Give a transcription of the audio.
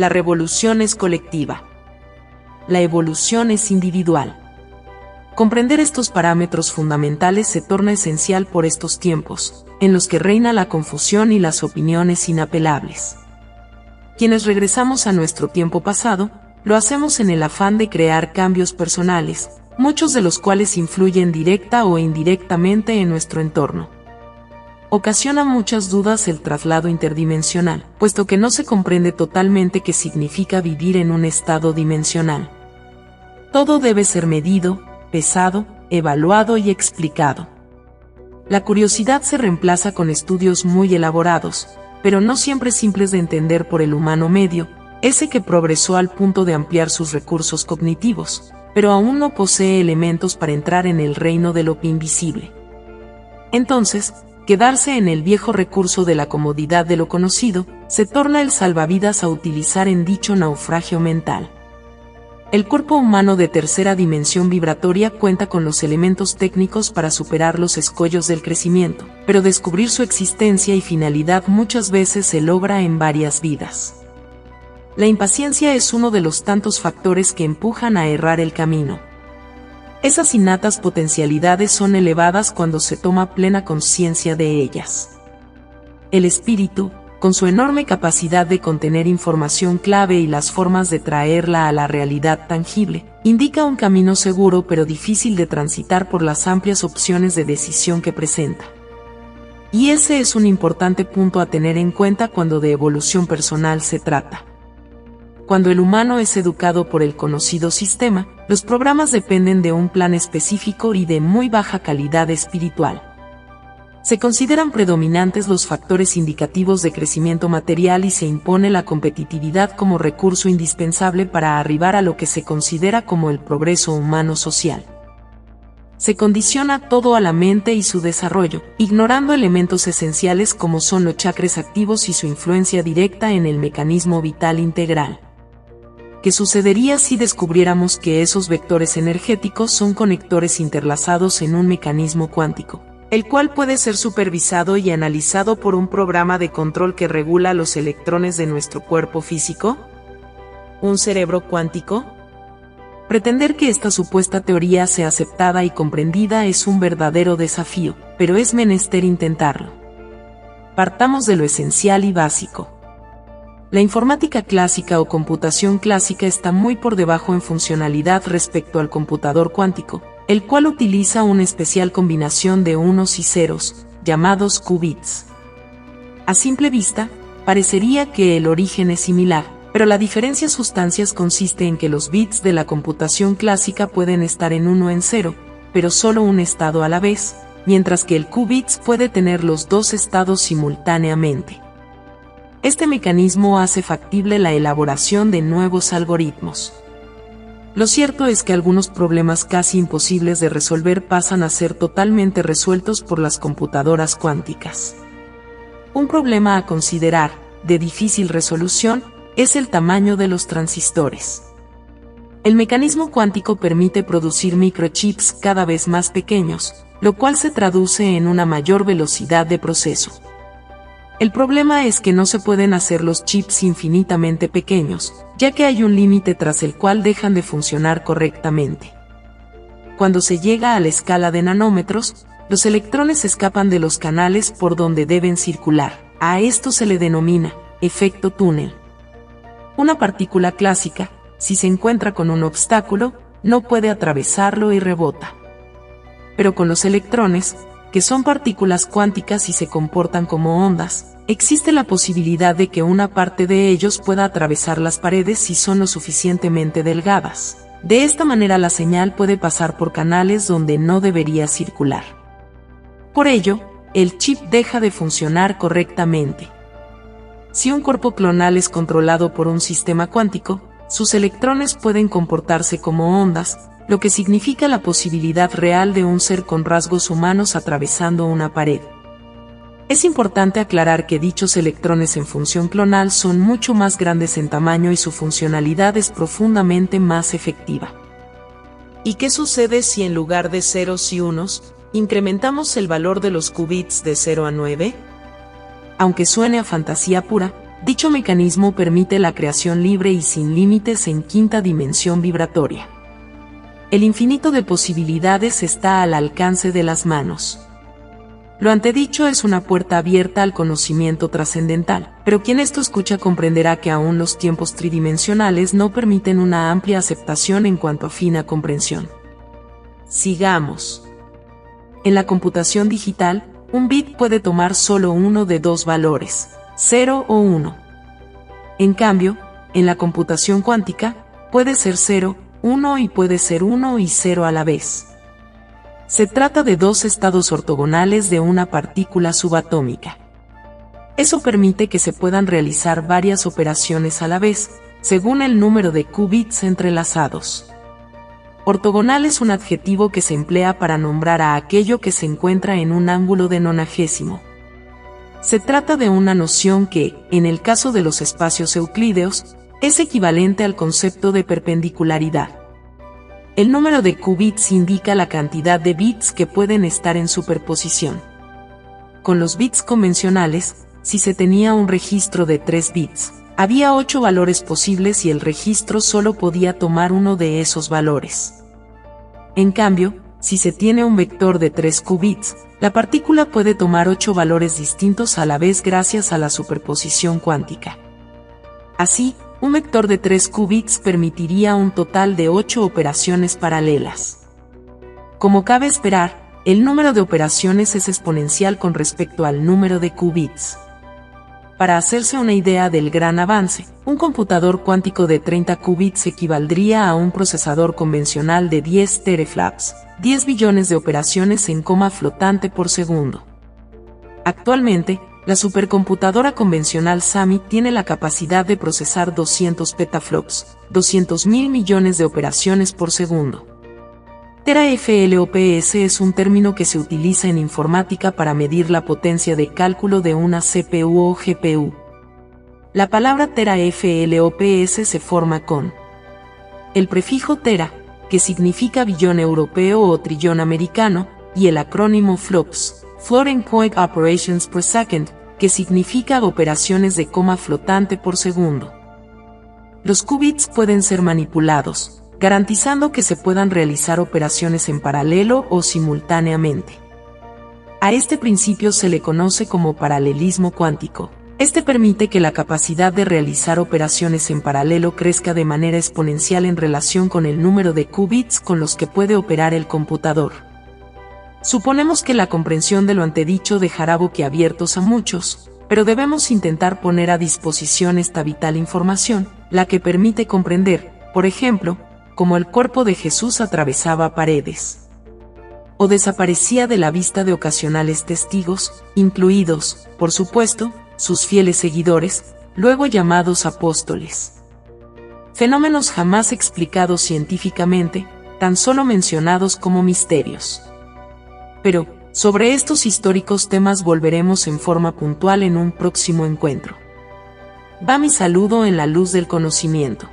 La revolución es colectiva. La evolución es individual. Comprender estos parámetros fundamentales se torna esencial por estos tiempos, en los que reina la confusión y las opiniones inapelables. Quienes regresamos a nuestro tiempo pasado, lo hacemos en el afán de crear cambios personales, muchos de los cuales influyen directa o indirectamente en nuestro entorno. Ocasiona muchas dudas el traslado interdimensional, puesto que no se comprende totalmente qué significa vivir en un estado dimensional. Todo debe ser medido, pesado, evaluado y explicado. La curiosidad se reemplaza con estudios muy elaborados, pero no siempre simples de entender por el humano medio, ese que progresó al punto de ampliar sus recursos cognitivos, pero aún no posee elementos para entrar en el reino de lo invisible. Entonces, quedarse en el viejo recurso de la comodidad de lo conocido, se torna el salvavidas a utilizar en dicho naufragio mental. El cuerpo humano de tercera dimensión vibratoria cuenta con los elementos técnicos para superar los escollos del crecimiento, pero descubrir su existencia y finalidad muchas veces se logra en varias vidas. La impaciencia es uno de los tantos factores que empujan a errar el camino. Esas innatas potencialidades son elevadas cuando se toma plena conciencia de ellas. El espíritu, con su enorme capacidad de contener información clave y las formas de traerla a la realidad tangible, indica un camino seguro pero difícil de transitar por las amplias opciones de decisión que presenta. Y ese es un importante punto a tener en cuenta cuando de evolución personal se trata. Cuando el humano es educado por el conocido sistema, los programas dependen de un plan específico y de muy baja calidad espiritual. Se consideran predominantes los factores indicativos de crecimiento material y se impone la competitividad como recurso indispensable para arribar a lo que se considera como el progreso humano social. Se condiciona todo a la mente y su desarrollo, ignorando elementos esenciales como son los chakras activos y su influencia directa en el mecanismo vital integral. ¿Qué sucedería si descubriéramos que esos vectores energéticos son conectores interlazados en un mecanismo cuántico, el cual puede ser supervisado y analizado por un programa de control que regula los electrones de nuestro cuerpo físico? ¿Un cerebro cuántico? Pretender que esta supuesta teoría sea aceptada y comprendida es un verdadero desafío, pero es menester intentarlo. Partamos de lo esencial y básico. La informática clásica o computación clásica está muy por debajo en funcionalidad respecto al computador cuántico, el cual utiliza una especial combinación de unos y ceros, llamados qubits. A simple vista, parecería que el origen es similar, pero la diferencia sustancial consiste en que los bits de la computación clásica pueden estar en 1 o en 0, pero solo un estado a la vez, mientras que el qubits puede tener los dos estados simultáneamente. Este mecanismo hace factible la elaboración de nuevos algoritmos. Lo cierto es que algunos problemas casi imposibles de resolver pasan a ser totalmente resueltos por las computadoras cuánticas. Un problema a considerar, de difícil resolución, es el tamaño de los transistores. El mecanismo cuántico permite producir microchips cada vez más pequeños, lo cual se traduce en una mayor velocidad de proceso. El problema es que no se pueden hacer los chips infinitamente pequeños, ya que hay un límite tras el cual dejan de funcionar correctamente. Cuando se llega a la escala de nanómetros, los electrones escapan de los canales por donde deben circular. A esto se le denomina efecto túnel. Una partícula clásica, si se encuentra con un obstáculo, no puede atravesarlo y rebota. Pero con los electrones, que son partículas cuánticas y se comportan como ondas, existe la posibilidad de que una parte de ellos pueda atravesar las paredes si son lo suficientemente delgadas. De esta manera la señal puede pasar por canales donde no debería circular. Por ello, el chip deja de funcionar correctamente. Si un cuerpo clonal es controlado por un sistema cuántico, sus electrones pueden comportarse como ondas, lo que significa la posibilidad real de un ser con rasgos humanos atravesando una pared. Es importante aclarar que dichos electrones en función clonal son mucho más grandes en tamaño y su funcionalidad es profundamente más efectiva. ¿Y qué sucede si en lugar de ceros y unos, incrementamos el valor de los qubits de 0 a 9? Aunque suene a fantasía pura, Dicho mecanismo permite la creación libre y sin límites en quinta dimensión vibratoria. El infinito de posibilidades está al alcance de las manos. Lo antedicho es una puerta abierta al conocimiento trascendental, pero quien esto escucha comprenderá que aún los tiempos tridimensionales no permiten una amplia aceptación en cuanto a fina comprensión. Sigamos. En la computación digital, un bit puede tomar solo uno de dos valores, 0 o 1. En cambio, en la computación cuántica, puede ser 0, 1 y puede ser 1 y 0 a la vez. Se trata de dos estados ortogonales de una partícula subatómica. Eso permite que se puedan realizar varias operaciones a la vez, según el número de qubits entrelazados. Ortogonal es un adjetivo que se emplea para nombrar a aquello que se encuentra en un ángulo de nonagésimo. Se trata de una noción que, en el caso de los espacios euclídeos, es equivalente al concepto de perpendicularidad. El número de qubits indica la cantidad de bits que pueden estar en superposición. Con los bits convencionales, si se tenía un registro de 3 bits, había 8 valores posibles y el registro solo podía tomar uno de esos valores. En cambio, si se tiene un vector de 3 qubits, la partícula puede tomar 8 valores distintos a la vez gracias a la superposición cuántica. Así, un vector de 3 qubits permitiría un total de 8 operaciones paralelas. Como cabe esperar, el número de operaciones es exponencial con respecto al número de qubits. Para hacerse una idea del gran avance, un computador cuántico de 30 qubits equivaldría a un procesador convencional de 10 teraflops, 10 billones de operaciones en coma flotante por segundo. Actualmente, la supercomputadora convencional SAMI tiene la capacidad de procesar 200 petaflops, 200.000 millones de operaciones por segundo. Teraflops es un término que se utiliza en informática para medir la potencia de cálculo de una CPU o GPU. La palabra teraflops se forma con el prefijo tera, que significa billón europeo o trillón americano, y el acrónimo FLOPS, Floating Point Operations per Second, que significa operaciones de coma flotante por segundo. Los qubits pueden ser manipulados, garantizando que se puedan realizar operaciones en paralelo o simultáneamente. A este principio se le conoce como paralelismo cuántico. Este permite que la capacidad de realizar operaciones en paralelo crezca de manera exponencial en relación con el número de qubits con los que puede operar el computador. Suponemos que la comprensión de lo antedicho dejará boquiabiertos a muchos, pero debemos intentar poner a disposición esta vital información, la que permite comprender, por ejemplo, cómo el cuerpo de Jesús atravesaba paredes o desaparecía de la vista de ocasionales testigos, incluidos, por supuesto, sus fieles seguidores, luego llamados apóstoles. Fenómenos jamás explicados científicamente, tan solo mencionados como misterios. Pero, sobre estos históricos temas volveremos en forma puntual en un próximo encuentro. Va mi saludo en la luz del conocimiento.